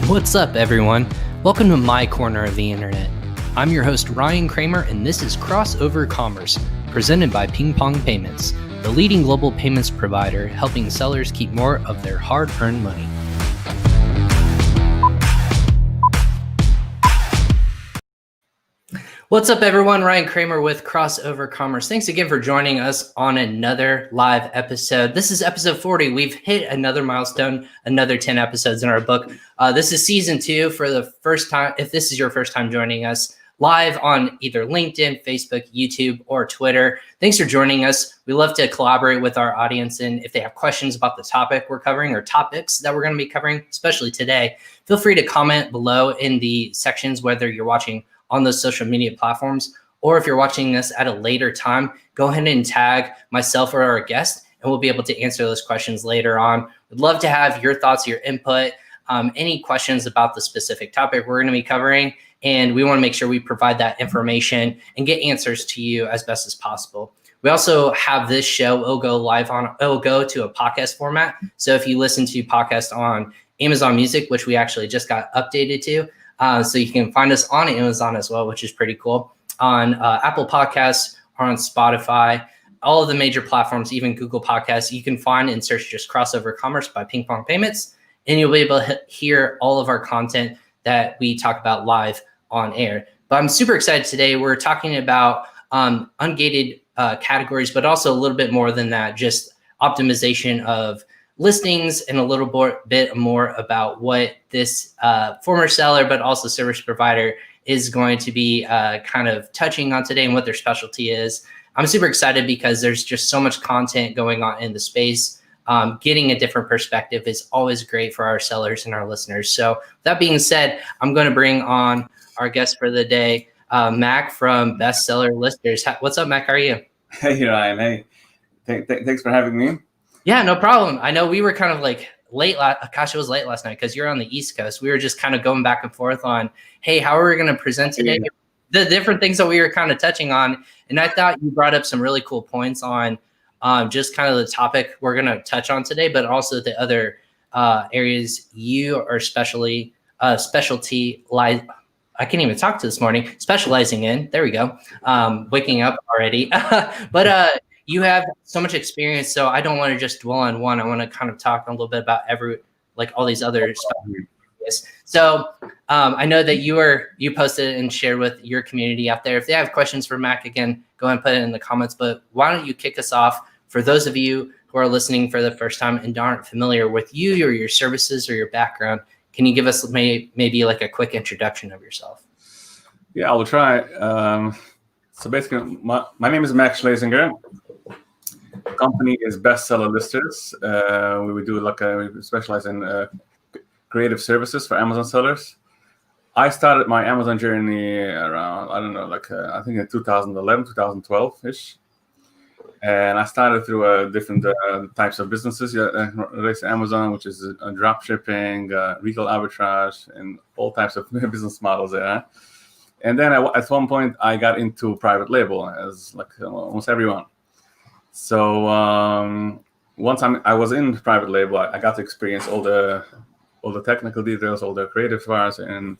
What's up, everyone? Welcome to my corner of the internet. I'm your host, Ryan Kramer, and this is Crossover Commerce, presented by PingPong Payments, the leading global payments provider helping sellers keep more of their hard-earned money. What's up, everyone? Ryan Kramer with Crossover Commerce. Thanks again for joining us on another live episode. This is episode 40. We've hit another milestone, another 10 episodes in our book. This is season 2 for the first time. If this is your first time joining us live on either LinkedIn, Facebook, YouTube, or Twitter, thanks for joining us. We love to collaborate with our audience. And if they have questions about the topic we're covering or topics that we're going to be covering, especially today, feel free to comment below in the sections, whether you're watching on those social media platforms, or if you're watching this at a later time, go ahead and tag myself or our guest, and we'll be able to answer those questions later on. We'd love to have your thoughts, your input, any questions about the specific topic we're going to be covering, and we want to make sure we provide that information and get answers to you as best as possible. We also have this show, it'll go to a podcast format. So if you listen to podcasts on Amazon Music, which we actually just got updated to, so you can find us on Amazon as well, which is pretty cool, on Apple Podcasts or on Spotify, all of the major platforms, even Google Podcasts. You can find and search just Crossover Commerce by PingPong Payments, and you'll be able to hear all of our content that we talk about live on air. But I'm super excited today. We're talking about ungated categories, but also a little bit more than that, just optimization of listings and a little bit more about what this former seller, but also service provider is going to be kind of touching on today and what their specialty is. I'm super excited because there's just so much content going on in the space. Getting a different perspective is always great for our sellers and our listeners. So that being said, I'm going to bring on our guest for the day, Mac from Bestseller Listers. What's up, Mac? How are you? Hey, Ryan. Hey, thanks for having me. Yeah, no problem. I know we were kind of like late. It was late last night because you're on the East Coast. We were just kind of going back and forth on, hey, how are we going to present today? Yeah. The different things that we were kind of touching on. And I thought you brought up some really cool points on just kind of the topic we're going to touch on today, but also the other areas you are specialty. I can't even talk to this morning. Specializing in. There we go. Waking up already. But you have so much experience, so I don't want to just dwell on one. I want to kind of talk a little bit about all these other areas. So I know that you posted and shared with your community out there. If they have questions for Mac, again, go ahead and put it in the comments. But why don't you kick us off for those of you who are listening for the first time and aren't familiar with you or your services or your background? Can you give us maybe like a quick introduction of yourself? Yeah, I will try. So basically, my name is Mac Schlesinger. Company is Bestseller Listers. We specialize in creative services for Amazon sellers. I started my Amazon journey around, I think in 2011, 2012-ish. And I started through different types of businesses related to Amazon, which is drop shipping, retail arbitrage, and all types of business models there. And then at one point, I got into private label, as like almost everyone. So once I was in private label, I got to experience all the technical details, all the creative parts, and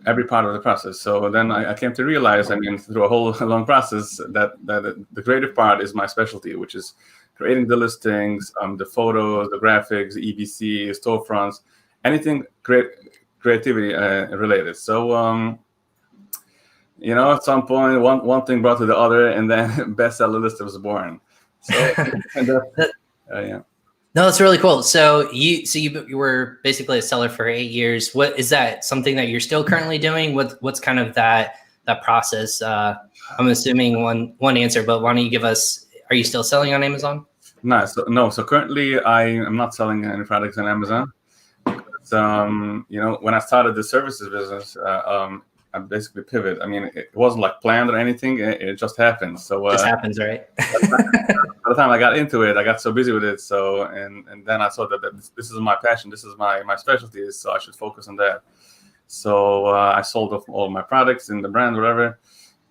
every part of the process. So then I came to realize, through a whole long process, that the creative part is my specialty, which is creating the listings, the photos, the graphics, the EBC, storefronts, anything creativity related. So at some point, one thing brought to the other, and then Bestseller Lister was born. So, yeah. No, that's really cool. So you were basically a seller for 8 years. What is that? Something that you're still currently doing? What's kind of that process? I'm assuming one answer, but why don't you give us? Are you still selling on Amazon? No. So currently, I am not selling any products on Amazon. When I started the services business, I basically pivot. It wasn't like planned or anything. It just happened. So it just happens, right? By the time I got into it, I got so busy with it. So and then I saw that this is my passion. This is my specialty. So I should focus on that. So I sold off all my products in the brand, whatever.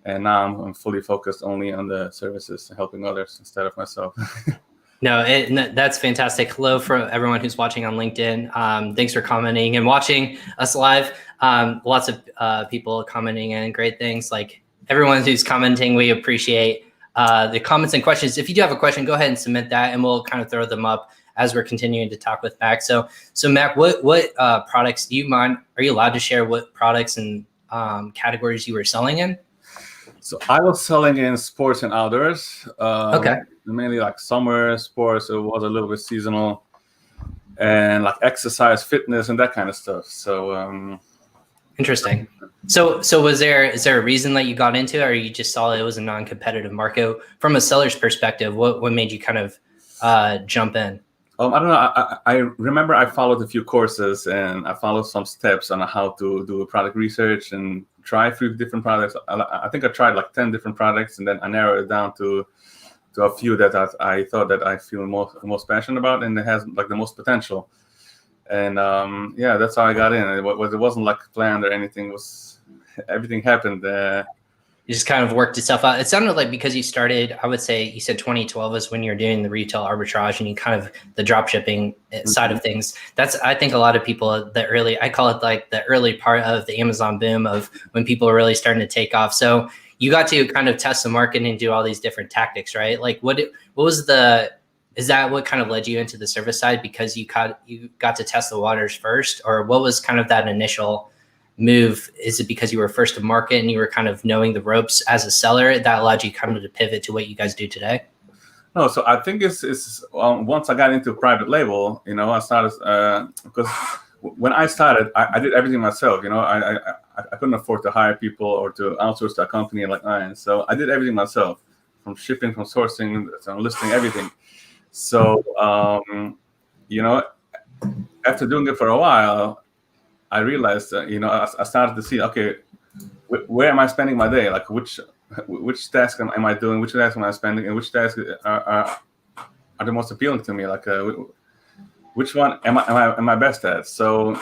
And now I'm fully focused only on the services, helping others instead of myself. No, that's fantastic. Hello for everyone who's watching on LinkedIn. Thanks for commenting and watching us live. Lots of people commenting and great things. Like everyone who's commenting, we appreciate the comments and questions. If you do have a question, go ahead and submit that, and we'll kind of throw them up as we're continuing to talk with Mac. So Mac, what products do you mind? Are you allowed to share what products and categories you were selling in? So I was selling in sports and outdoors. Okay. Mainly like summer sports. It was a little bit seasonal, and like exercise, fitness, and that kind of stuff. So interesting. So is there a reason that you got into it, or you just saw it was a non-competitive market? From a seller's perspective, what made you kind of jump in? I don't know. I remember I followed a few courses and I followed some steps on how to do product research and try a few different products. I think I tried like 10 different products, and then I narrowed it down to a few that I thought that I feel most passionate about and it has like the most potential. And yeah, that's how I got in. It wasn't like planned or anything. Everything happened. You just kind of worked itself out. It sounded like because you started, I would say you said 2012 is when you're doing the retail arbitrage and you kind of the drop shipping side of things. That's, I think a lot of people, I call it like the early part of the Amazon boom of when people are really starting to take off. So you got to kind of test the market and do all these different tactics, right? Like is that what kind of led you into the service side because you got to test the waters first, or what was kind of that initial move? Is it because you were first to market and you were kind of knowing the ropes as a seller that allowed you kind of to pivot to what you guys do today? No, so I think it's once I got into private label, I started because when I started, I did everything myself. I couldn't afford to hire people or to outsource to a company like mine, so I did everything myself, from shipping, from sourcing, from listing, everything. So after doing it for a while, I realized that, I started to see, okay, where am I spending my day? Like which task am I doing? Which task am I spending? And which tasks are the most appealing to me? Like which one am I best at? So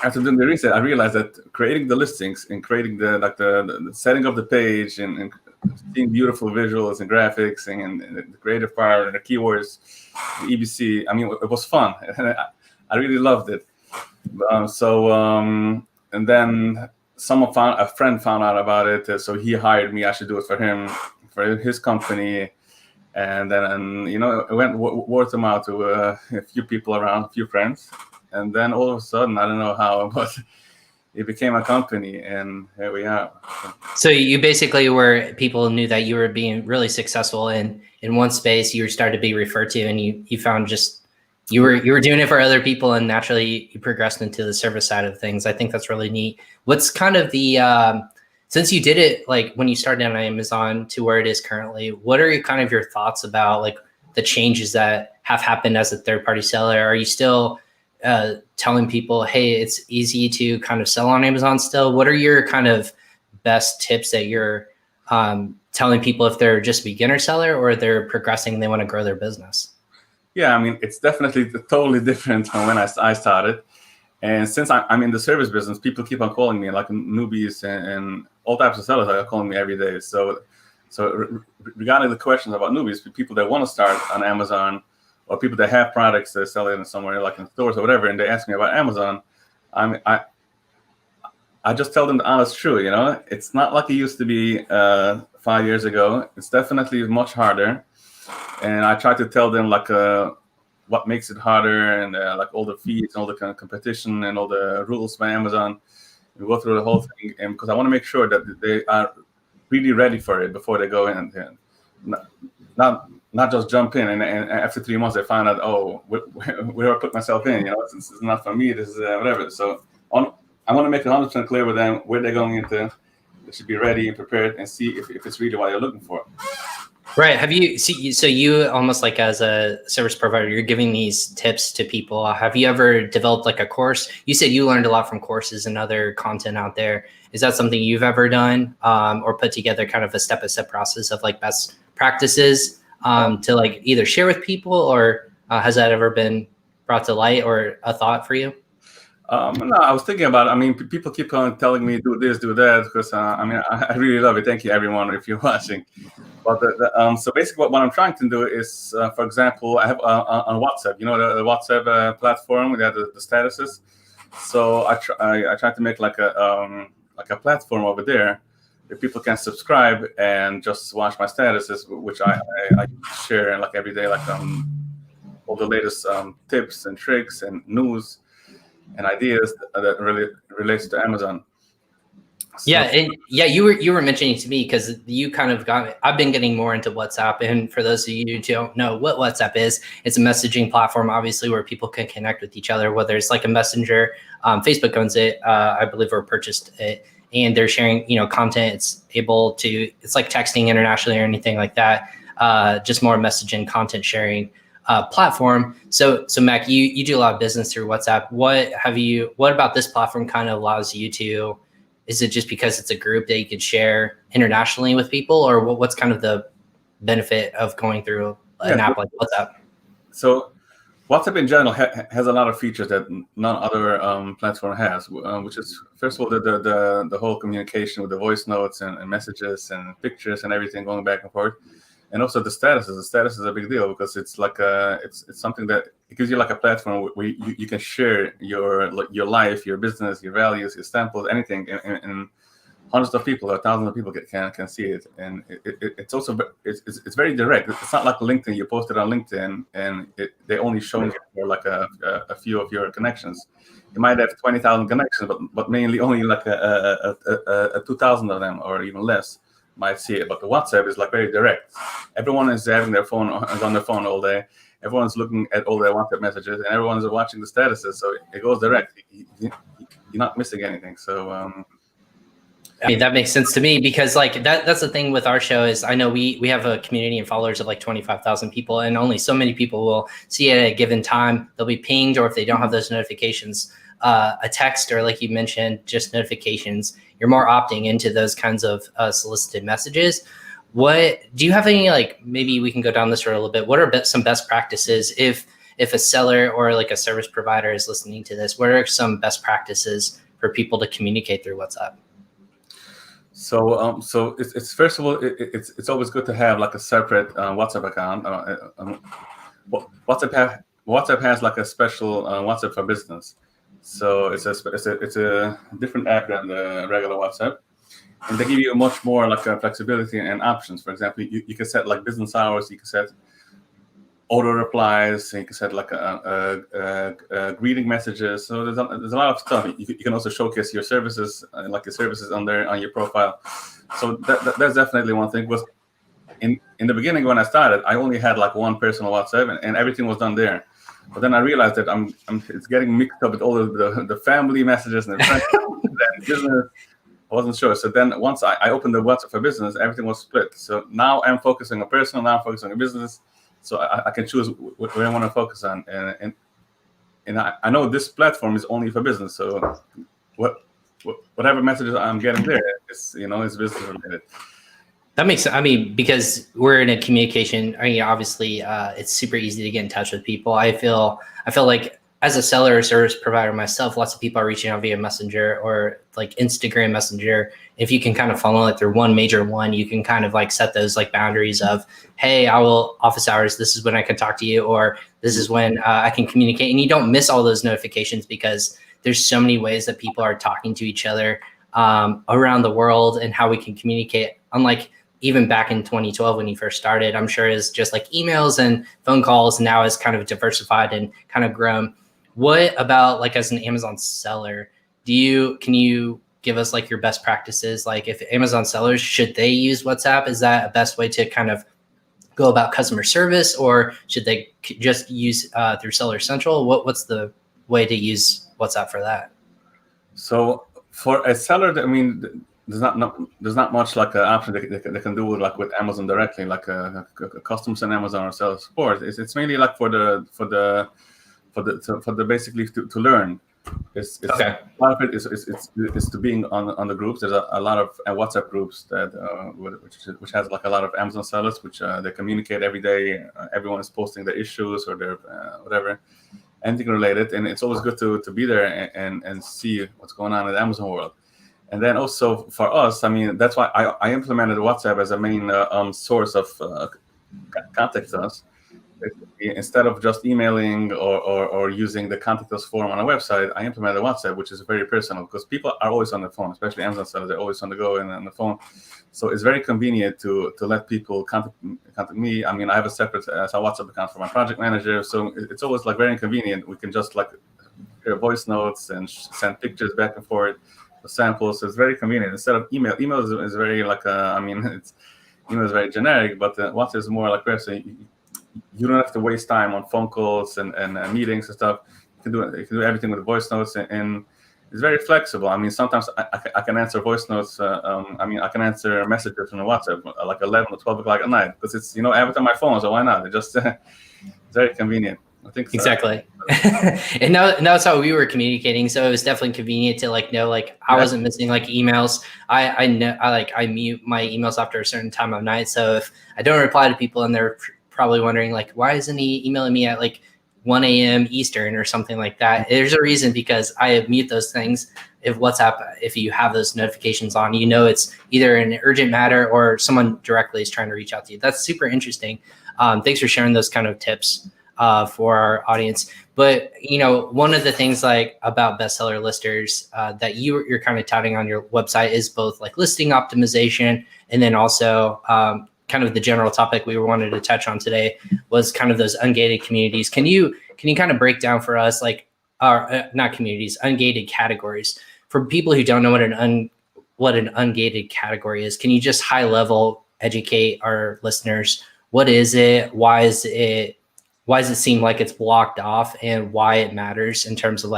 after doing the research, I realized that creating the listings and creating the setting of the page and seeing beautiful visuals and graphics and the creative part and the keywords, the EBC, I mean, it was fun. I really loved it. And then a friend found out about it, so he hired me. I should do it for him, for his company, and then it went word of mouth to a few people around, a few friends, and then all of a sudden, I don't know how, but it became a company, and here we are. So you basically people knew that you were being really successful in one space. You started to be referred to, and you found just. You were doing it for other people, and naturally you progressed into the service side of things. I think that's really neat. What's kind of the since you did it like when you started on Amazon to where it is currently, what are your thoughts about like the changes that have happened as a third-party seller? Are you still telling people, hey, it's easy to kind of sell on Amazon still? What are your kind of best tips that you're telling people if they're just a beginner seller or they're progressing and they want to grow their business? Yeah, I mean, it's definitely totally different from when I started. And since I'm in the service business, people keep on calling me, like newbies and all types of sellers are calling me every day. So regarding the questions about newbies, people that want to start on Amazon or people that have products they're selling somewhere like in stores or whatever, and they ask me about Amazon, I just tell them the honest truth. It's not like it used to be 5 years ago. It's definitely much harder. And I try to tell them like what makes it harder and like all the fees and all the kind of competition and all the rules by Amazon. We go through the whole thing, and because I want to make sure that they are really ready for it before they go in, and not just jump in and after 3 months they find out, oh, where I put myself in. This is not for me. This is whatever. So I want to make it 100% clear with them where they're going into. They should be ready and prepared and see if it's really what you're looking for. Right. So you almost like as a service provider, you're giving these tips to people. Have you ever developed like a course? You said you learned a lot from courses and other content out there. Is that something you've ever done or put together kind of a step-by-step process of like best practices to like either share with people, or has that ever been brought to light or a thought for you? No, I was thinking about it. I mean, people keep on telling me do this, do that, because I really love it. Thank you, everyone, if you're watching. But so basically, what I'm trying to do is, for example, I have on WhatsApp, the WhatsApp platform, they have the statuses. So I try to make like a platform over there where people can subscribe and just watch my statuses, which I share like every day, like all the latest tips and tricks and news and ideas that really relates to Amazon. So, you were mentioning to me, because you kind of I've been getting more into WhatsApp, and for those of you who don't know what WhatsApp is, it's a messaging platform, obviously, where people can connect with each other, whether it's like a messenger. Facebook owns it, I believe, or purchased it, and they're sharing, content. It's like texting internationally or anything like that. Just more messaging, content sharing platform. So Mac, you do a lot of business through WhatsApp. What about this platform kind of allows you to? Is it just because it's a group that you could share internationally with people, or what's kind of the benefit of going through an app like WhatsApp? So WhatsApp in general has a lot of features that none other platform has, which is, first of all, the whole communication with the voice notes and messages and pictures and everything going back and forth. And also the statuses. The status is a big deal because it's like it's something that it gives you like a platform where you can share your life, your business, your values, your samples, anything, and hundreds of people or thousands of people can see it. And it's also it's very direct. It's not like LinkedIn. You post it on LinkedIn and they only show you for like a few of your connections. You might have 20,000 connections, but mainly only like a 2,000 of them or even less might see it. But the WhatsApp is like very direct. Everyone is having their phone is on their phone all day. Everyone's looking at all their WhatsApp messages, and everyone's watching the statuses. So it goes direct. You're not missing anything. So I mean, that makes sense to me, because like that's the thing with our show is, I know we have a community and followers of like 25,000 people, and only so many people will see it at a given time. They'll be pinged, or if they don't have those notifications, a text, or like you mentioned, just notifications. You're more opting into those kinds of solicited messages. What do you have any, like, maybe we can go down this road a little bit. What are some best practices if a seller or like a service provider is listening to this? What are some best practices for people to communicate through WhatsApp? So it's first of all, it's always good to have like a separate WhatsApp account. WhatsApp has like a special WhatsApp for business. So it's a different app than the regular WhatsApp, and they give you much more like flexibility and options. For example, you can set like business hours. You can set auto replies. And you can set like greeting messages. So there's a lot of stuff. You can also showcase your services, like your services on your profile. So that's definitely one thing. Was in the beginning when I started, I only had like one personal WhatsApp, and everything was done there. But then I realized that it's getting mixed up with all of the family messages and the friends and business. I wasn't sure. So then once I opened the WhatsApp for business, everything was split. So now I'm focusing on personal, now I'm focusing on business. So I can choose what I want to focus on. And I know this platform is only for business. So whatever messages I'm getting there is business related. That makes sense. I mean, because we're in a communication, I mean, obviously it's super easy to get in touch with people. I feel like as a seller or service provider myself, lots of people are reaching out via Messenger or like Instagram Messenger. If you can kind of funnel it through one major one, you can kind of like set those like boundaries of, hey, I will office hours. This is when I can talk to you, or this is when I can communicate. And you don't miss all those notifications, because there's so many ways that people are talking to each other around the world, and how we can communicate. Unlike even back in 2012 when you first started, I'm sure is just like emails and phone calls. Now is kind of diversified and kind of grown. What about like as an Amazon seller, can you give us like your best practices? Like if Amazon sellers, should they use WhatsApp? Is that a best way to kind of go about customer service, or should they just use through Seller Central? What's the way to use WhatsApp for that? So for a seller, I mean, there's not much like an option they can do with Amazon directly, like a customers in Amazon or seller support. It's mainly like for the basically to learn. It's Okay. A lot of it is to being on the groups. There's a lot of WhatsApp groups that which has like a lot of Amazon sellers, which they communicate every day. Everyone is posting their issues or their whatever, anything related, and it's always good to be there and see what's going on in the Amazon world. And then also for us, I mean, that's why I implemented WhatsApp as a main source of contact us. Instead of just emailing or using the contact us form on a website, I implemented WhatsApp, which is very personal because people are always on the phone, especially Amazon sellers. They're always on the go and on the phone. So it's very convenient to let people contact me. I mean, I have a separate WhatsApp account for my project manager. So it's always like very inconvenient. We can just like hear voice notes and send pictures back and forth, samples. So it's very convenient instead of email. Email is very like, email is very generic, but WhatsApp is more like personal. You don't have to waste time on phone calls and meetings and stuff. You can do everything with voice notes, and it's very flexible. I mean, sometimes I can answer voice notes. I can answer messages from WhatsApp like 11 or 12 o'clock at night because it's, I have it on my phone, so why not? It just it's very convenient. I think so. Exactly. And that's how we were communicating. So it was definitely convenient to know I wasn't missing emails. I know I mute my emails after a certain time of night. So if I don't reply to people and they're probably wondering why isn't he emailing me at 1 a.m. Eastern or something like that, there's a reason, because I mute those things. If WhatsApp, if you have those notifications on, it's either an urgent matter or someone directly is trying to reach out to you. That's super interesting. Thanks for sharing those kind of tips for our audience. But one of the things about bestseller listers that you're kind of touting on your website is both listing optimization, and then also kind of the general topic we wanted to touch on today was kind of those ungated communities. Can you kind of break down for us not communities, ungated categories, for people who don't know what an ungated category is? Can you just high level educate our listeners? What is it? Why does it seem like it's blocked off, and why it matters in terms of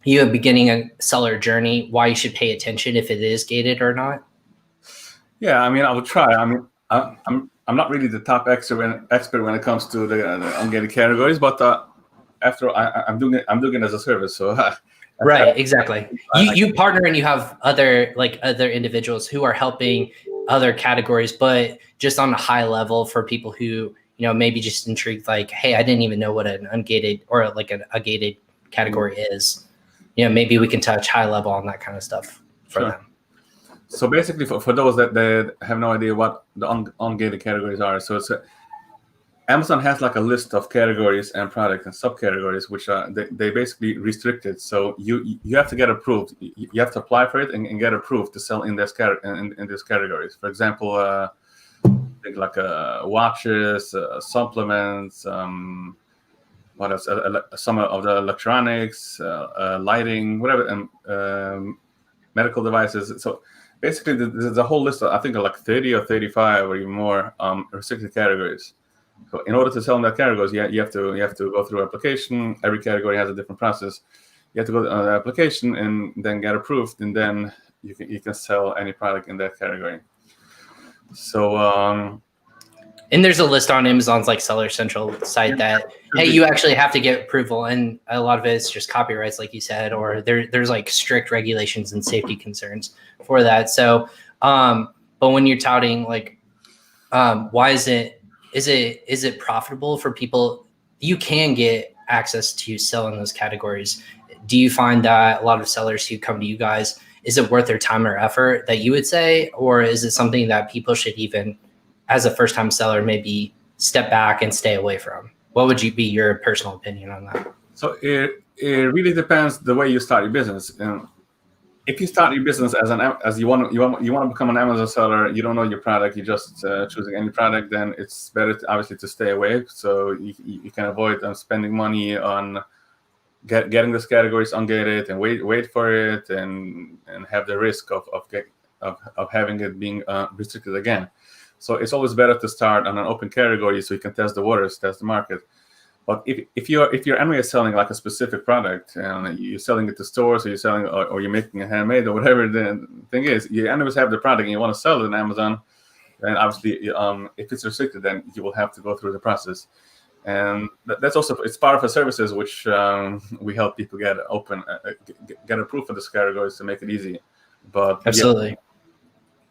you beginning a seller journey, why you should pay attention if it is gated or not? Yeah, I mean, I will try. I mean, I'm not really the top expert when it comes to the ungated categories, but after I'm doing it as a service, so right, exactly. You partner and you have other individuals who are helping other categories, but just on a high level for people who maybe just intrigued, hey, I didn't even know what an ungated or a gated category is. Maybe we can touch high level on that kind of stuff for them. So basically, for those that have no idea what the ungated categories are, so it's Amazon has a list of categories and products and subcategories, which are they basically restricted. So you have to get approved. You have to apply for it and get approved to sell in this in these categories. For example, watches, supplements, what else? Some of the electronics, lighting, whatever, and medical devices. So basically, there's a whole list of, I think, 30 or 35 or even more restricted categories. So in order to sell in that categories, you have to go through application. Every category has a different process. You have to go to the application and then get approved, and then you can sell any product in that category. So and there's a list on Amazon's Seller Central site that, hey, you actually have to get approval, and a lot of it is just copyrights, like you said, or there's strict regulations and safety concerns for that. So, but when you're touting why is it profitable for people? You can get access to sell in those categories. Do you find that a lot of sellers who come to you guys, is it worth their time or effort, that you would say, or is it something that people should even, as a first-time seller, maybe step back and stay away from? What would be your personal opinion on that? So it really depends the way you start your business. If you start your business as you want to become an Amazon seller, you don't know your product, you're just choosing any product, then it's better obviously to stay away. So you can avoid spending money on getting those categories ungated and wait for it and have the risk of having it being restricted again. So it's always better to start on an open category so you can test the waters, test the market. But if your enemy is selling a specific product and you're selling it to stores, or you're selling or you're making a handmade or whatever the thing is, your enemies have the product and you want to sell it on Amazon, then obviously if it's restricted, then you will have to go through the process. And that's also, it's part of our services, which we help people get get approved for this categories to make it easy. But absolutely.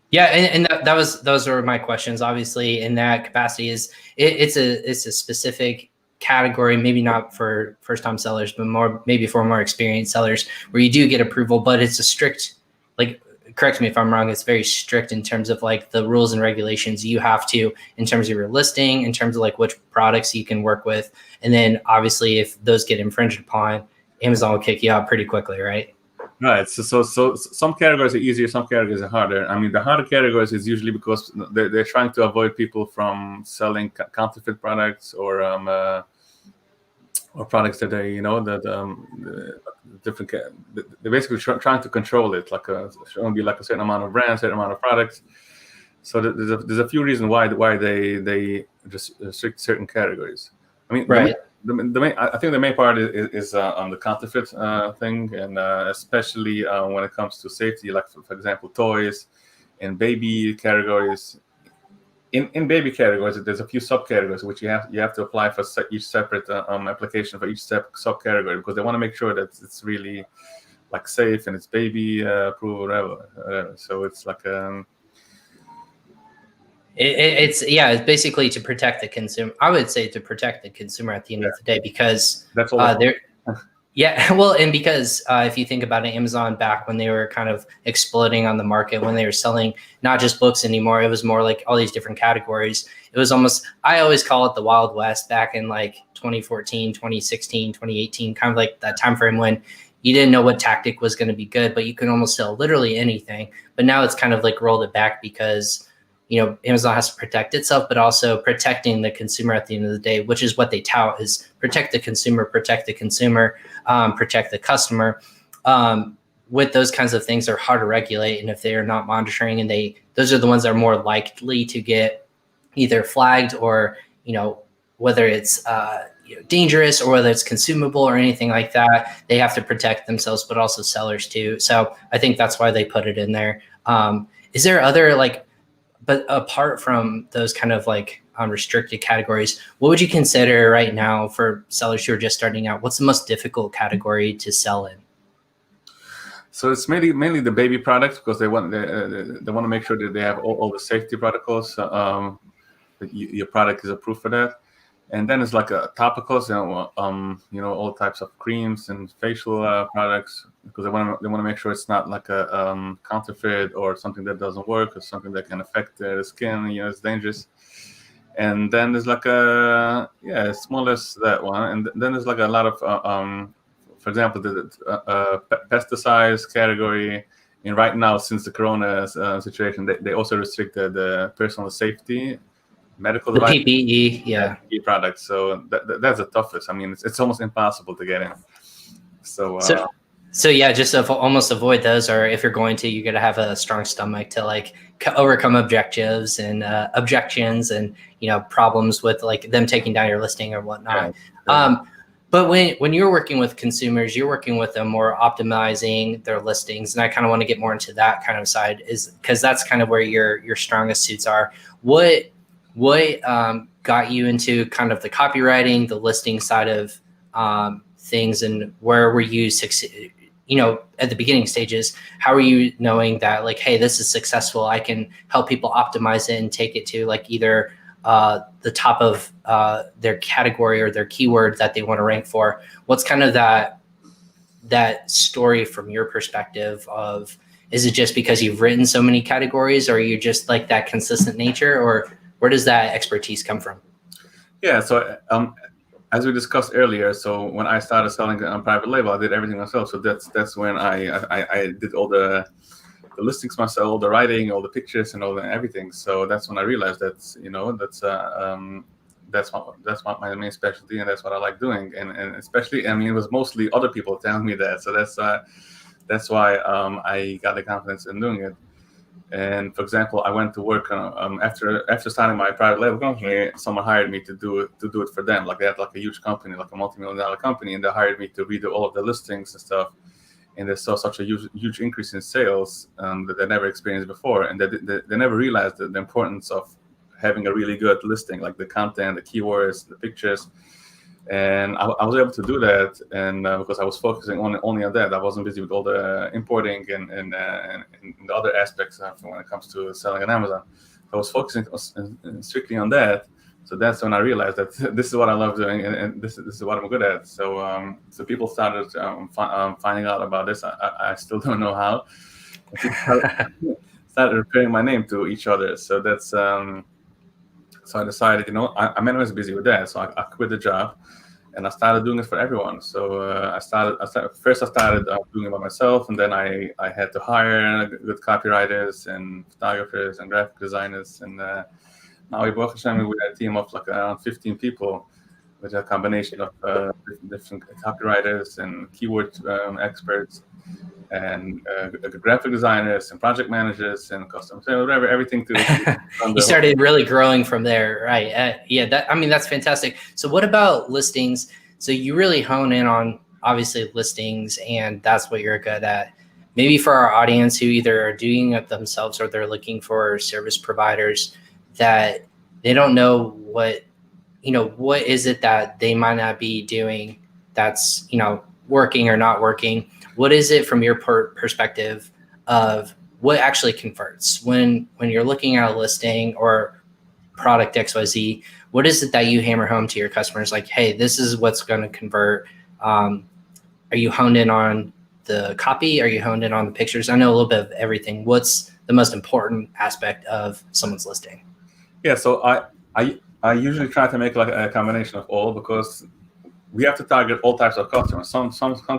Yeah, and those were my questions. Obviously, in that capacity, it's a specific category, maybe not for first-time sellers, but maybe for more experienced sellers, where you do get approval, but it's a strict, like, correct me if I'm wrong, it's very strict in terms of like the rules and regulations you have to, in terms of your listing, in terms of like which products you can work with. And then obviously if those get infringed upon, Amazon will kick you out pretty quickly, right? Right. So some categories are easier, some categories are harder. I mean, the harder categories is usually because they're trying to avoid people from selling counterfeit products or products that they, the different. They're basically trying to control it, like only like a certain amount of brands, certain amount of products. So there's a few reasons why they just restrict certain categories. I mean, right. I think the main part is on the counterfeit thing, and especially when it comes to safety, like for example, toys and baby categories. In baby categories, there's a few subcategories which you have to apply for each separate application for each subcategory, because they want to make sure that it's really like safe and it's baby approved, whatever. So it's like it's basically to protect the consumer. I would say to protect the consumer at the end of the day, because that's all. Yeah, well, and because if you think about it, Amazon back when they were kind of exploding on the market, when they were selling not just books anymore, it was more like all these different categories. It was almost, I always call it the Wild West back in like 2014, 2016, 2018, kind of like that time frame when you didn't know what tactic was going to be good, but you could almost sell literally anything. But now it's kind of like rolled it back because Amazon has to protect itself, but also protecting the consumer at the end of the day, which is what they tout is protect the consumer, protect the customer. With those kinds of things, they're hard to regulate. And if they are not monitoring, and those are the ones that are more likely to get either flagged or, whether it's dangerous or whether it's consumable or anything like that, they have to protect themselves, but also sellers too. So I think that's why they put it in there. Is there other but apart from those kind of like restricted categories, what would you consider right now for sellers who are just starting out? What's the most difficult category to sell in? So it's mainly the baby products, because they want to make sure that they have all the safety protocols. That your product is approved for that. And then it's like topicals, all types of creams and facial products, because they want to make sure it's not like a counterfeit or something that doesn't work or something that can affect the skin. It's dangerous. And then there's like as small as that one. And then there's like a lot of, for example, the pesticides category. And right now, since the Corona situation, they also restricted the personal safety. Medical device, PPE, PPE products. So that's the toughest. I mean, it's almost impossible to get in. So just almost avoid those, or if you're going to, you got to have a strong stomach to like overcome objectives and objections and problems with like them taking down your listing or whatnot. Yeah. But when you're working with consumers, you're working with them more optimizing their listings, and I kind of want to get more into that kind of side, is because that's kind of where your strongest suits are. What got you into kind of the copywriting, the listing side of things, and where were you at the beginning stages? How are you knowing that like, hey, this is successful, I can help people optimize it and take it to like either the top of their category or their keyword that they want to rank for? What's kind of that story from your perspective of, is it just because you've written so many categories, or are you just like that consistent nature, or where does that expertise come from? Yeah, so as we discussed earlier, so when I started selling on private label, I did everything myself. So that's when I did all the listings myself, all the writing, all the pictures, and everything. So that's when I realized that's my main specialty, and that's what I like doing. And especially, I mean, it was mostly other people telling me that. So that's why I got the confidence in doing it. And for example, I went to work after starting my private label company. Someone hired me to do it for them. Like they had like a huge company, like a multi-million-dollar company, and they hired me to redo all of the listings and stuff. And they saw such a huge increase in sales that they never experienced before, and they never realized the importance of having a really good listing, like the content, the keywords, the pictures. And I was able to do that, and because I was focusing only on that, I wasn't busy with all the importing and the other aspects when it comes to selling on Amazon. I was focusing strictly on that. So that's when I realized that this is what I love doing, and this is what I'm good at. So so people started finding out about this. I still don't know how. Started referring my name to each other. So that's so I decided, I mean, I was busy with that, so I quit the job, and I started doing it for everyone. So I started doing it by myself, and then I had to hire good copywriters and photographers and graphic designers, and now we work with a team of like around 15 people, with a combination of different copywriters and keyword experts, and graphic designers and project managers and customer service, whatever, everything to. You started really growing from there, right? Yeah, that's fantastic. So what about listings? So you really hone in on obviously listings, and that's what you're good at. Maybe for our audience who either are doing it themselves or they're looking for service providers that they don't know what is it that they might not be doing that's, working or not working. What is it from your perspective of what actually converts when you're looking at a listing or product XYZ? What is it that you hammer home to your customers? Like, hey, this is what's going to convert. Are you honed in on the copy? Are you honed in on the pictures? I know a little bit of everything. What's the most important aspect of someone's listing? Yeah, so I usually try to make like a combination of all, because we have to target all types of customers. Some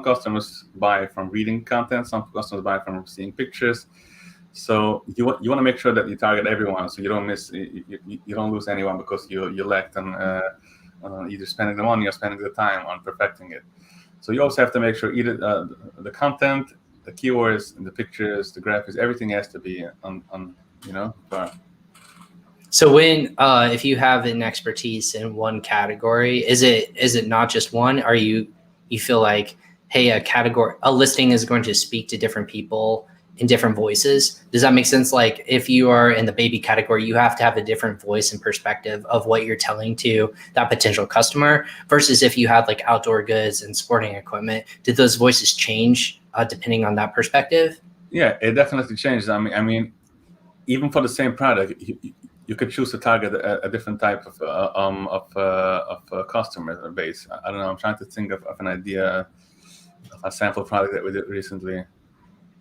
customers buy from reading content. Some customers buy from seeing pictures. So you want to make sure that you target everyone, so you don't miss, you don't lose anyone because you lacked on either spending the money or spending the time on perfecting it. So you also have to make sure either the content, the keywords, and the pictures, the graphics, everything has to be on. So when if you have an expertise in one category, is it not just one? Are you feel like, hey, a listing is going to speak to different people in different voices? Does that make sense? Like if you are in the baby category, you have to have a different voice and perspective of what you're telling to that potential customer versus if you have like outdoor goods and sporting equipment. Did those voices change depending on that perspective? Yeah, it definitely changed. I mean, even for the same product, you could choose to target a different type of customer base. I don't know. I'm trying to think of an idea of a sample product that we did recently.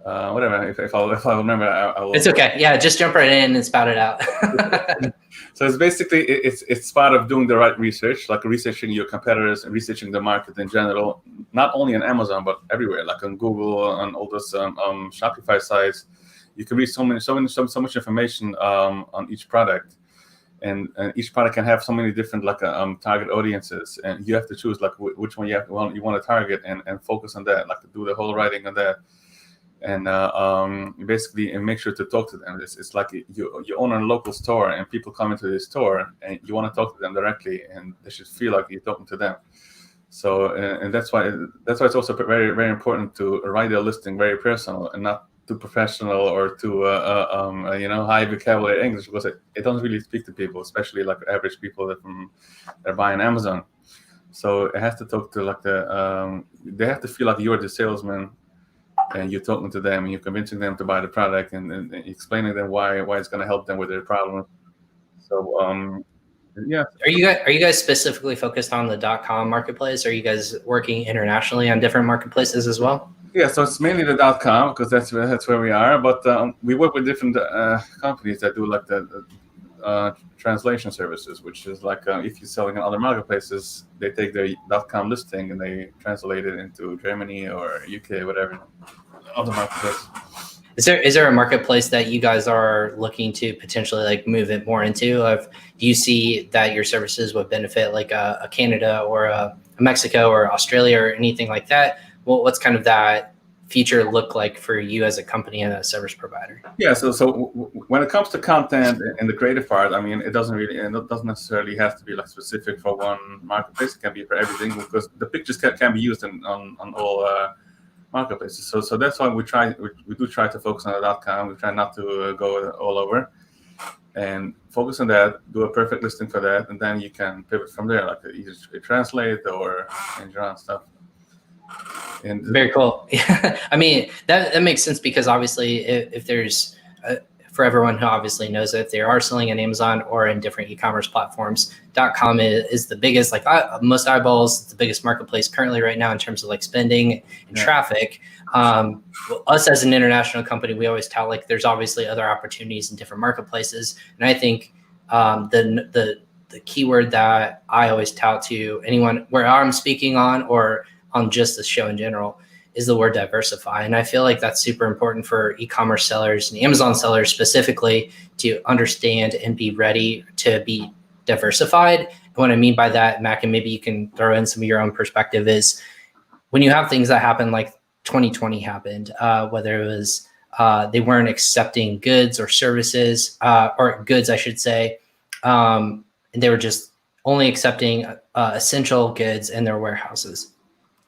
Whatever. If I remember, I will. It's okay. Yeah, just jump right in and spout it out. So it's basically it's part of doing the right research, like researching your competitors and researching the market in general, not only on Amazon but everywhere, like on Google, on all those Shopify sites. You can read so much information on each product, and each product can have so many different like target audiences, and you have to choose like which one you want to target and focus on that, like do the whole writing on that, and basically and make sure to talk to them. It's like you own a local store, and people come into the store, and you want to talk to them directly, and they should feel like you're talking to them. So and that's why it's also very, very important to write a listing very personal and not too professional or too high vocabulary English, because it doesn't really speak to people, especially like average people that are buying Amazon. So it has to talk to like they have to feel like you're the salesman, and you're talking to them and you're convincing them to buy the product, and explaining them why it's going to help them with their problem. So yeah. Are you guys specifically focused on the .com marketplace? Are you guys working internationally on different marketplaces as well? Yeah, so it's mainly the .com, because that's where we are. But we work with different companies that do like the translation services, which is like if you're selling on other marketplaces, they take their .com listing and they translate it into Germany or UK, whatever other marketplace. Is there a marketplace that you guys are looking to potentially like move it more into? Do you see that your services would benefit like a Canada or a Mexico or Australia or anything like that? Well, what's kind of that future look like for you as a company and a service provider? Yeah, so when it comes to content and the creative part, I mean, it doesn't necessarily have to be like specific for one marketplace. It can be for everything, because the pictures can be used on all marketplaces. So that's why we do try to focus on the .com. We try not to go all over, and focus on that. Do a perfect listing for that, and then you can pivot from there, like either translate or change around stuff. And very cool. I mean, that makes sense, because obviously if there's for everyone who obviously knows it, they are selling on Amazon or in different e-commerce platforms. .com is the biggest, like most eyeballs, it's the biggest marketplace currently right now in terms of like spending and traffic. Us as an international company, we always tout like there's obviously other opportunities in different marketplaces. And I think the keyword that I always tout to anyone where I'm speaking on or on just the show in general is the word diversify. And I feel like that's super important for e-commerce sellers and Amazon sellers specifically to understand and be ready to be diversified. And what I mean by that, Mac, and maybe you can throw in some of your own perspective, is when you have things that happen like 2020 happened, whether it was they weren't accepting goods or services, or goods, I should say, and they were just only accepting essential goods in their warehouses.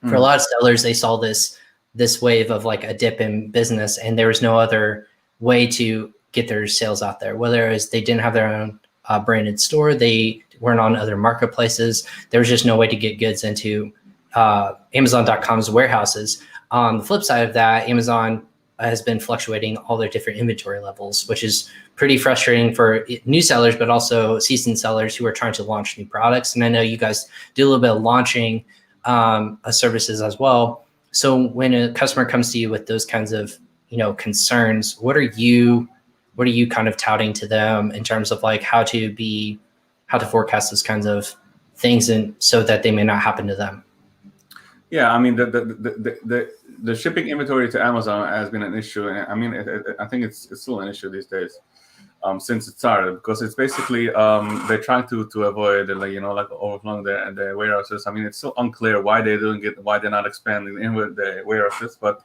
For a lot of sellers, they saw this wave of like a dip in business, and there was no other way to get their sales out there. Whether it was they didn't have their own branded store, they weren't on other marketplaces. There was just no way to get goods into Amazon.com's warehouses. On the flip side of that, Amazon has been fluctuating all their different inventory levels, which is pretty frustrating for new sellers, but also seasoned sellers who are trying to launch new products. And I know you guys do a little bit of launching services as well. So when a customer comes to you with those kinds of, concerns, what are you kind of touting to them in terms of like how to forecast those kinds of things, and so that they may not happen to them? Yeah, I mean the shipping inventory to Amazon has been an issue, and I mean I think it's still an issue these days. Since it started, because it's basically they're trying to avoid like overflowing their warehouses. I mean, it's still unclear why they're doing it, why they're not expanding in with the warehouses. But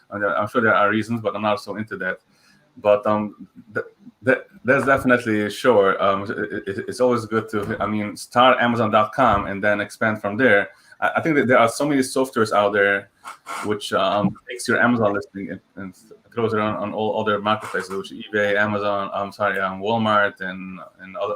I'm sure there are reasons, but I'm not so into that. But there's definitely sure. It's always good to start Amazon.com and then expand from there. I think that there are so many softwares out there which takes your Amazon listing and throws it on all other marketplaces, which eBay, Amazon, Walmart, and other.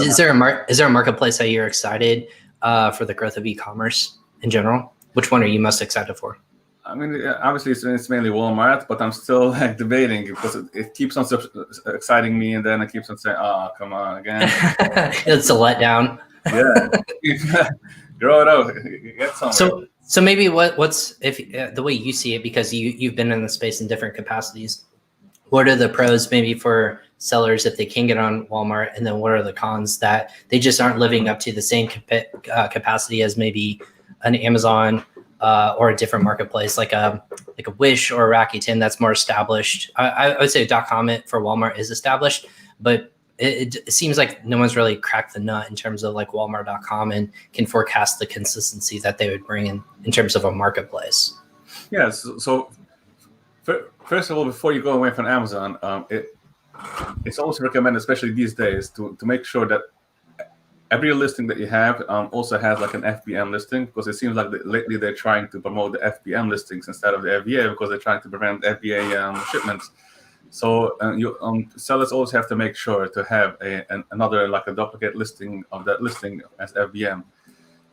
Is there a marketplace that you're excited for the growth of e-commerce in general? Which one are you most excited for? I mean, obviously it's mainly Walmart, but I'm still like debating because it keeps on exciting me, and then it keeps on saying, "Oh, come on again." It's a letdown. Yeah, grow it up, get somewhere. So maybe what's if the way you see it, because you've been in the space in different capacities, what are the pros maybe for sellers if they can get on Walmart, and then what are the cons that they just aren't living up to the same capacity as maybe an Amazon or a different marketplace like a Wish or a Rakuten that's more established? I would say .com for Walmart is established, but it seems like no one's really cracked the nut in terms of like Walmart.com and can forecast the consistency that they would bring in terms of a marketplace. Yes. So first of all, before you go away from Amazon, it's also recommended, especially these days, to make sure that every listing that you have also has like an FBM listing, because it seems like lately they're trying to promote the FBM listings instead of the FBA, because they're trying to prevent FBA shipments. So sellers always have to make sure to have another like a duplicate listing of that listing as FBM,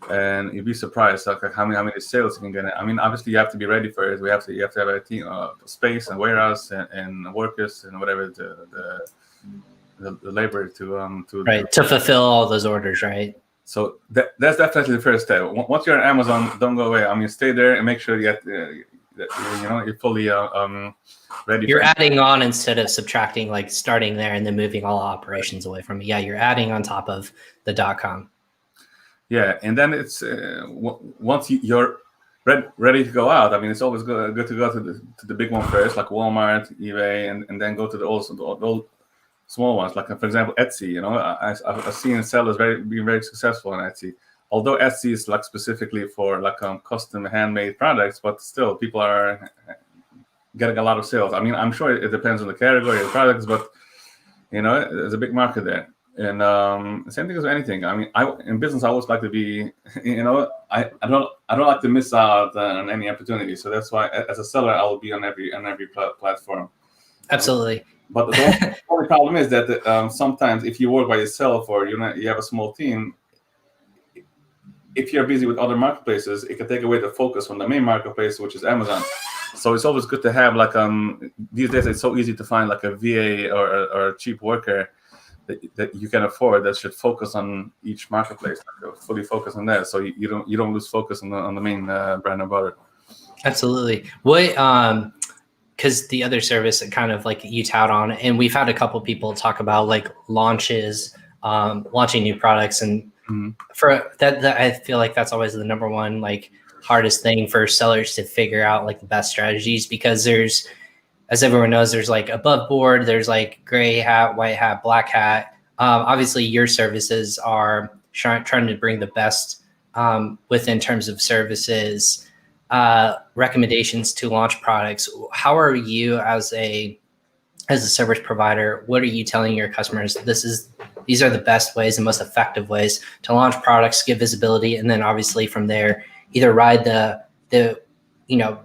and you'd be surprised like how many sales you can get. I mean, obviously you have to be ready for it. You have to have a team, space and warehouse and workers and whatever the labor to fulfill all those orders, right? So that's definitely the first step. Once you're on Amazon, don't go away. I mean, stay there and make sure you get you're fully ready. You're adding on instead of subtracting, like starting there and then moving all operations away from it. Yeah, you're adding on top of the .com. Yeah, and then it's once you're ready to go out. I mean, it's always good to go to the big one first, like Walmart, eBay, and then go to the old small ones, like for example Etsy. I've seen sellers being very successful on Etsy. Although Etsy is like specifically for like custom handmade products, but still people are getting a lot of sales. I mean, I'm sure it depends on the category of products, but there's a big market there. And same thing as anything. I mean, in business I always like to be, I don't like to miss out on any opportunity. So that's why as a seller I will be on every platform. Absolutely. But the only problem is that sometimes if you work by yourself or you have a small team, if you're busy with other marketplaces, it can take away the focus from the main marketplace, which is Amazon. So it's always good to have like these days it's so easy to find like a VA or a cheap worker that you can afford that should focus on each marketplace, like fully focus on that, so you don't lose focus on the main brand and butter. Absolutely. What because the other service that kind of like you tout on, and we've had a couple people talk about like launches, launching new products, and for that I feel like that's always the number one like hardest thing for sellers to figure out, like the best strategies, because there's, as everyone knows, there's like above board, there's like gray hat, white hat, black hat. Obviously your services are trying to bring the best within terms of services, recommendations to launch products. How are you as a service provider, what are you telling your customers? These are the best ways and most effective ways to launch products, give visibility, and then obviously from there, either ride the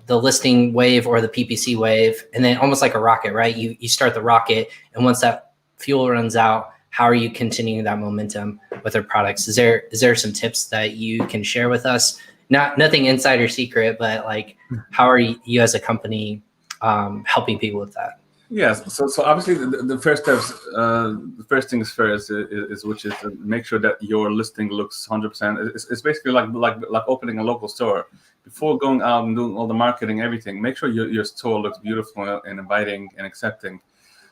listing wave or the PPC wave, and then almost like a rocket, right? You start the rocket, and once that fuel runs out, how are you continuing that momentum with their products? Is there some tips that you can share with us? Nothing insider secret, but like, how are you as a company helping people with that? Yes. So obviously the first steps, the first things first is which is to make sure that your listing looks 100%. It's basically like opening a local store. Before going out and doing all the marketing, everything, make sure your store looks beautiful and inviting and accepting.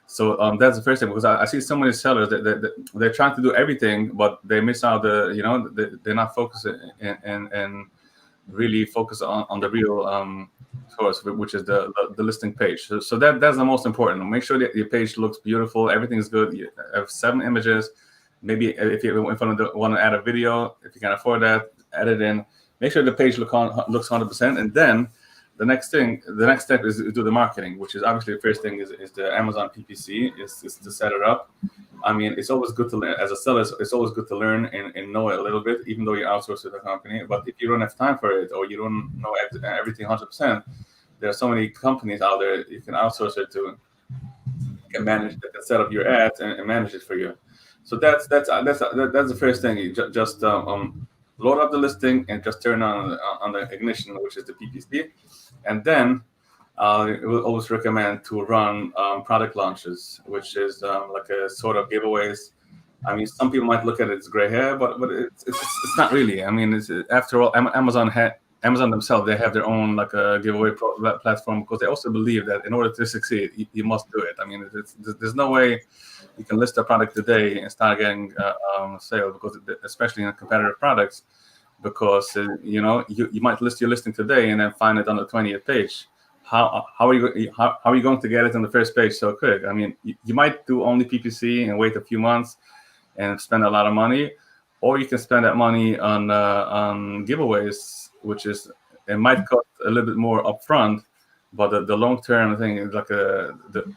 So that's the first thing, because I see so many sellers that they're trying to do everything, but they miss out they're not focusing and really focus on the real source, which is the listing page. So that's the most important. Make sure that your page looks beautiful, everything is good. You have 7 images. Maybe if you want to add a video, if you can afford that, add it in. Make sure the page looks 100%, and then the next step is to do the marketing, which is obviously the first thing is the Amazon PPC, is to set it up. I mean, it's always good to learn as a seller. It's always good to learn and know it a little bit, even though you outsource to the company. But if you don't have time for it, or you don't know everything 100%, there are so many companies out there you can outsource it to. You can manage it and set up your ads and manage it for you. So that's the first thing. You just load up the listing and just turn on the ignition, which is the PPC, and then I will always recommend to run product launches, which is like a sort of giveaways. I mean, some people might look at it as gray hair, but it's not really. I mean, after all, Amazon themselves, they have their own like a giveaway platform, because they also believe that in order to succeed, you must do it. I mean, there's no way you can list a product today and start getting sales, because especially in competitive products, because you might list your listing today and then find it on the 20th page. How are you going to get it on the first page so quick? I mean, you might do only PPC and wait a few months and spend a lot of money, or you can spend that money on giveaways, which is, it might cost a little bit more upfront, but the long-term thing is like the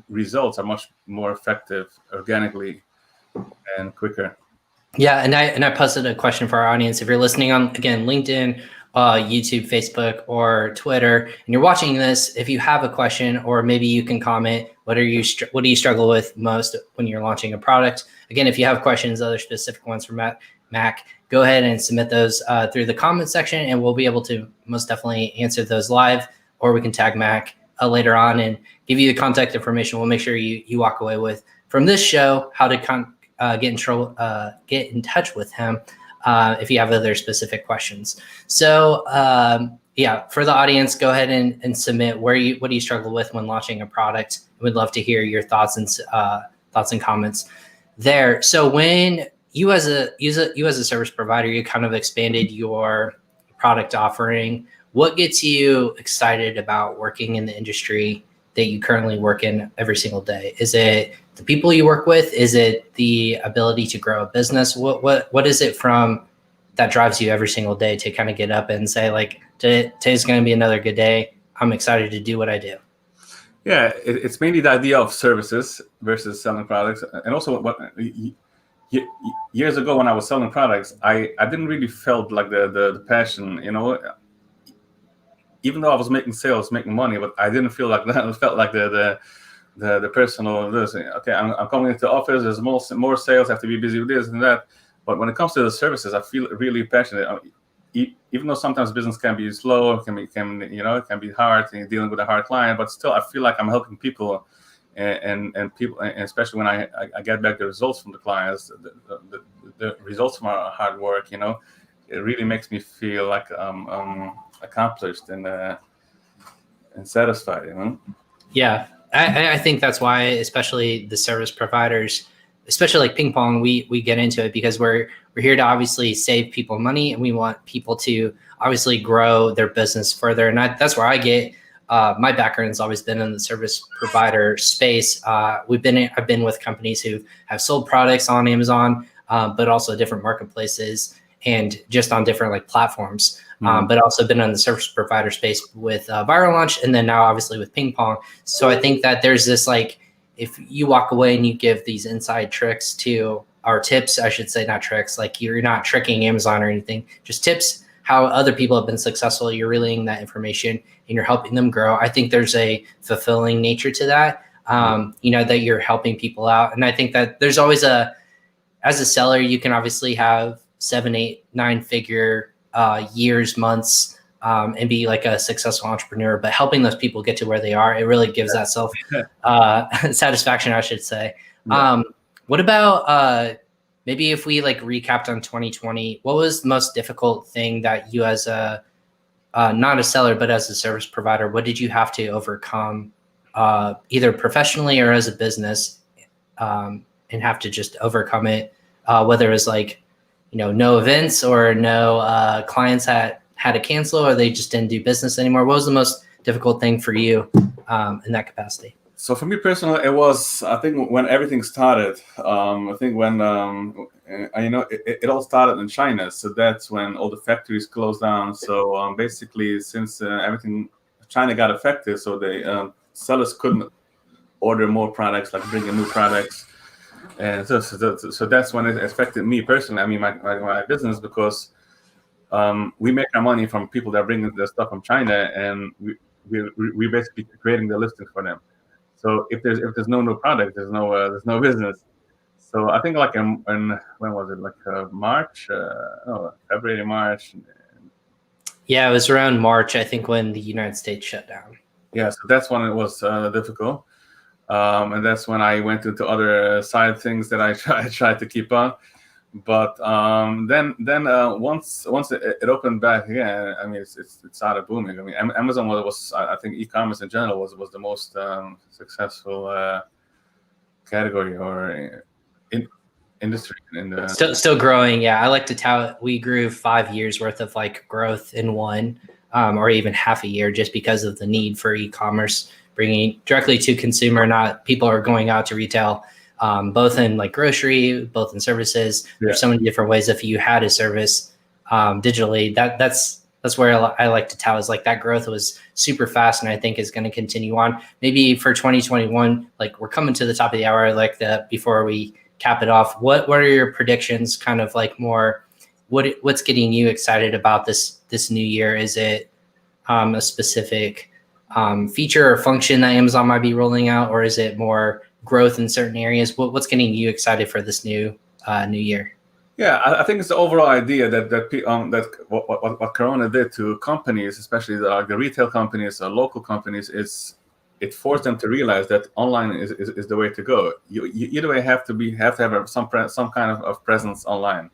results are much more effective organically and quicker. Yeah, and I posted a question for our audience. If you're listening on, again, LinkedIn, YouTube, Facebook, or Twitter, and you're watching this, if you have a question, or maybe you can comment, what do you struggle with most when you're launching a product? Again, if you have questions, other specific ones from Mac, go ahead and submit those through the comment section, and we'll be able to most definitely answer those live, or we can tag Mac later on and give you the contact information. We'll make sure you walk away with from this show how to get in touch with him if you have other specific questions. So yeah, for the audience, go ahead and submit what do you struggle with when launching a product. We'd love to hear your thoughts and comments there. So when you as a service provider, you kind of expanded your product offering. What gets you excited about working in the industry that you currently work in every single day? Is it the people you work with? Is it the ability to grow a business? What is it from that drives you every single day to kind of get up and say, like, today's going to be another good day. I'm excited to do what I do. Yeah, it's mainly the idea of services versus selling products. And also years ago when I was selling products, I didn't really felt like the passion, even though I was making sales, making money, but I didn't feel like that. It felt like the personal, this, okay, I'm coming into the office, there's more sales, I have to be busy with this and that. But when it comes to the services, I feel really passionate. Even though sometimes business can be slow, it can be hard dealing with a hard client, but still I feel like I'm helping people, and people, and especially when I get back the results from the clients, the results from our hard work, it really makes me feel like accomplished and satisfied. Yeah, I think that's why, especially the service providers, especially like PingPong, we get into it because we're here to obviously save people money, and we want people to obviously grow their business further. And that's where I get my background has always been in the service provider space. I've been with companies who have sold products on Amazon, but also different marketplaces and just on different like platforms. But also been in the service provider space with Viral Launch, and then now obviously with PingPong. So I think that there's this like, if you walk away and you give these inside tricks to, or tips, I should say, not tricks, like you're not tricking Amazon or anything, just tips, how other people have been successful, you're relaying that information and you're helping them grow. I think there's a fulfilling nature to that, that you're helping people out. And I think that there's always as a seller, you can obviously have 7, 8, 9 figure years, months, and be like a successful entrepreneur, but helping those people get to where they are, it really gives that self satisfaction, I should say. Yeah. What about maybe if we like recapped on 2020, what was the most difficult thing that you as a not a seller, but as a service provider, what did you have to overcome either professionally or as a business, and have to just overcome it, whether it was like, no events or no clients had to cancel, or they just didn't do business anymore? What was the most difficult thing for you in that capacity? So for me personally, it was, I think, when everything started. I think when it all started in China, so that's when all the factories closed down. So basically, since China got affected, so the sellers couldn't order more products, like bring in new products. And so that's when it affected me personally. I mean, my business, because we make our money from people that are bringing the stuff from China, and we basically creating the listings for them. So if there's no new product, there's no business. So I think like when was it, like March? February, March. Yeah, it was around March, I think, when the United States shut down. Yeah, so that's when it was difficult. And that's when I went into other side things that I tried to keep on. But then once it opened back again, I mean, it started booming. I mean, Amazon was I think e-commerce in general was the most successful category or industry in the still growing. Yeah, I like to tout we grew 5 years worth of like growth in one, or even half a year, just because of the need for e-commerce bringing directly to consumer. Not people are going out to retail. Both in like grocery, both in services. There's so many different ways. If you had a service digitally, that's where I like to tout, is like that growth was super fast, and I think is going to continue on. Maybe for 2021, like we're coming to the top of the hour, like before we cap it off, what are your predictions? Kind of like more, what's getting you excited about this new year? Is it a specific feature or function that Amazon might be rolling out, or is it more growth in certain areas? What's getting you excited for this new year? Yeah, I think it's the overall idea that what Corona did to companies, especially the retail companies or local companies, is it forced them to realize that online is the way to go. You either way have to have some kind of presence online.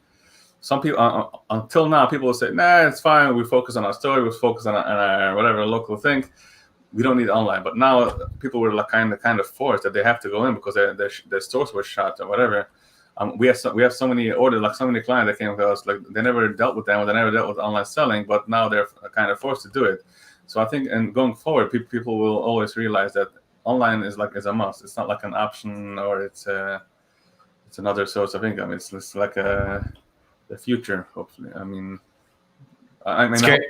Some people until now people will say, nah, it's fine. We focus on our store. We focus on our whatever local thing. We don't need online. But now people were like kind of forced that they have to go in because their stores were shut or whatever. We have so many orders, like so many clients that came to us, like they never dealt with them, or they never dealt with online selling, but now they're kind of forced to do it. So I think, and going forward, people will always realize that online is a must. It's not like an option, or it's another source of income. It's like the future, hopefully. I mean, great.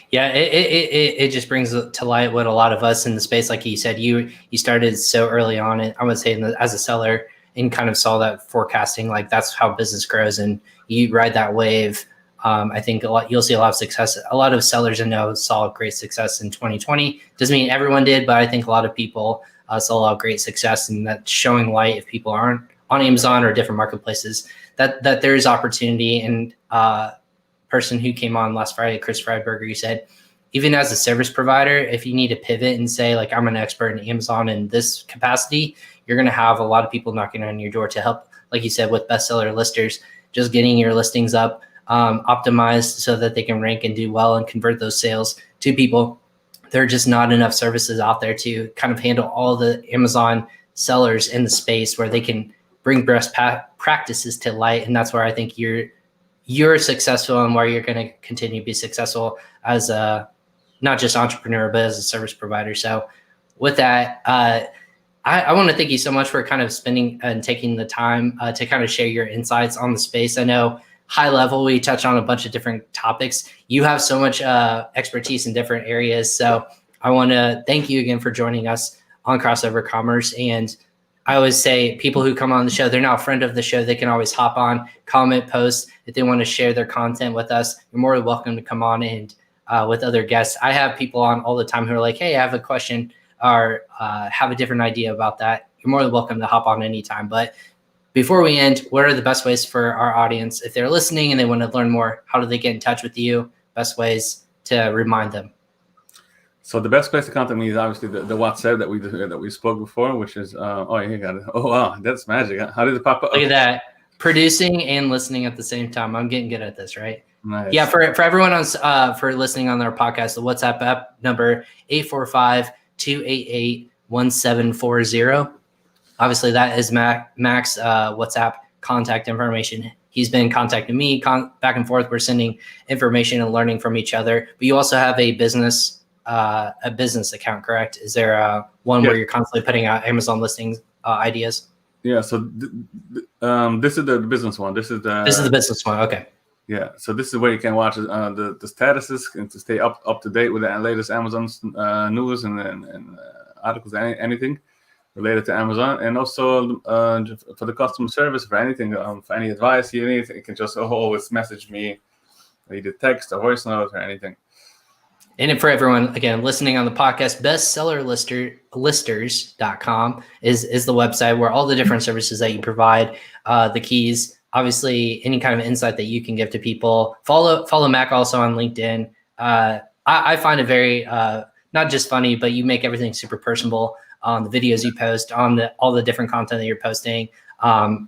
Yeah, it just brings to light what a lot of us in the space, like you said, you started so early on, and I would say as a seller, and kind of saw that forecasting, like that's how business grows, and you ride that wave. I think you'll see a lot of success. A lot of sellers I know saw great success in 2020. Doesn't mean everyone did, but I think a lot of people saw a lot of great success, and that's showing light if people aren't on Amazon or different marketplaces, that there is opportunity. And person who came on last Friday, Chris Freiberger, he said, even as a service provider, if you need to pivot and say, like, I'm an expert in Amazon in this capacity, you're going to have a lot of people knocking on your door to help, like you said, with bestseller listers, just getting your listings up, optimized so that they can rank and do well and convert those sales to people. There are just not enough services out there to kind of handle all the Amazon sellers in the space where they can bring best practices to light. And that's where I think you're successful and where you're going to continue to be successful as a not just entrepreneur, but as a service provider. So with that, I want to thank you so much for kind of spending and taking the time to kind of share your insights on the space. I know high level, we touch on a bunch of different topics. You have so much expertise in different areas. So I want to thank you again for joining us on Crossover Commerce. And I always say people who come on the show, they're now a friend of the show. They can always hop on, comment, post. If they want to share their content with us, you're more than welcome to come on and with other guests. I have people on all the time who are like, hey, I have a question or have a different idea about that. You're more than welcome to hop on anytime. But before we end, what are the best ways for our audience, if they're listening and they want to learn more, how do they get in touch with you? Best ways to remind them. So the best place to contact me is obviously the WhatsApp that we spoke before, which is oh, you got it. Oh wow, that's magic. How did it pop up? Look at that. Producing and listening at the same time. I'm getting good at this, right? Nice. Yeah, for everyone on for listening on our podcast, the WhatsApp app number 845-288-1740. Obviously, that is Mac's WhatsApp contact information. He's been contacting me back and forth. We're sending information and learning from each other. But you also have a business account, correct? Is there one where you're constantly putting out Amazon listings ideas? Yeah. So this is the business one. This is the business one. Okay. Yeah. So this is where you can watch the statuses and to stay up to date with the latest Amazon news and articles, anything related to Amazon, and also for the customer service, for anything, for any advice you need, you can just always message me, either text or voice note or anything. And for everyone, again, listening on the podcast, bestsellerlisters.com is the website where all the different services that you provide, the keys, obviously any kind of insight that you can give to people. Follow Mac also on LinkedIn. I find it very, not just funny, but you make everything super personable on the videos you post, on all the different content that you're posting,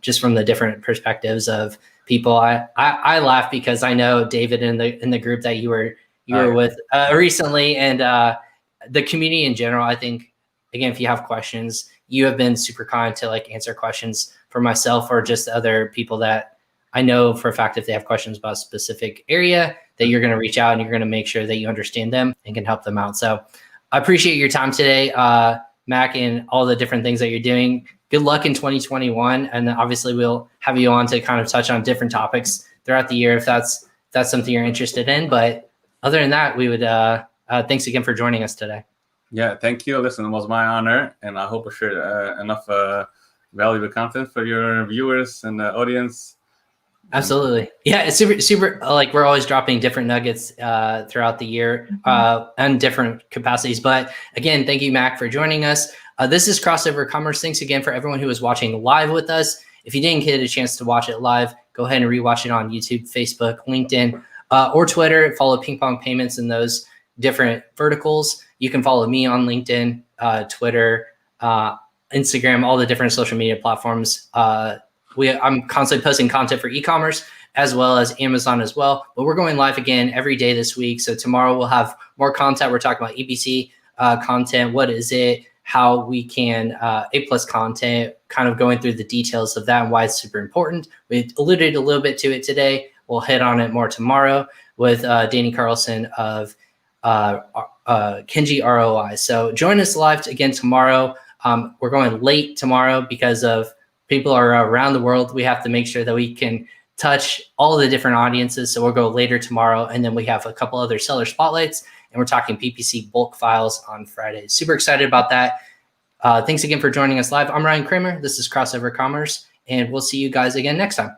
just from the different perspectives of people. I laugh because I know David in the group that you were with recently, and the community in general. I think, again, if you have questions, you have been super kind to like answer questions for myself or just other people that I know for a fact if they have questions about a specific area that you're going to reach out and you're going to make sure that you understand them and can help them out. So I appreciate your time today, Mac, and all the different things that you're doing. Good luck in 2021. And obviously we'll have you on to kind of touch on different topics throughout the year if that's something you're interested in. But other than that, we would thanks again for joining us today. Yeah, thank you. Listen, it was my honor, and I hope I shared enough valuable content for your viewers and the audience. Absolutely. Yeah, it's super, like we're always dropping different nuggets throughout the year and different capacities. But again, thank you, Mac, for joining us. This is Crossover Commerce. Thanks again for everyone who was watching live with us. If you didn't get a chance to watch it live, go ahead and rewatch it on YouTube, Facebook, LinkedIn, or Twitter. Follow PingPong Payments in those different verticals. You can follow me on LinkedIn, Twitter, Instagram, all the different social media platforms. I'm constantly posting content for e-commerce as well as Amazon as well. But we're going live again every day this week. So tomorrow we'll have more content. We're talking about ABC content. What is it? How we can A+ content, kind of going through the details of that and why it's super important. We alluded a little bit to it today. We'll hit on it more tomorrow with Danny Carlson of Kenji ROI. So join us live again tomorrow. We're going late tomorrow because of people are around the world. We have to make sure that we can touch all the different audiences. So we'll go later tomorrow. And then we have a couple other seller spotlights. And we're talking PPC bulk files on Friday. Super excited about that. Thanks again for joining us live. I'm Ryan Kramer. This is Crossover Commerce. And we'll see you guys again next time.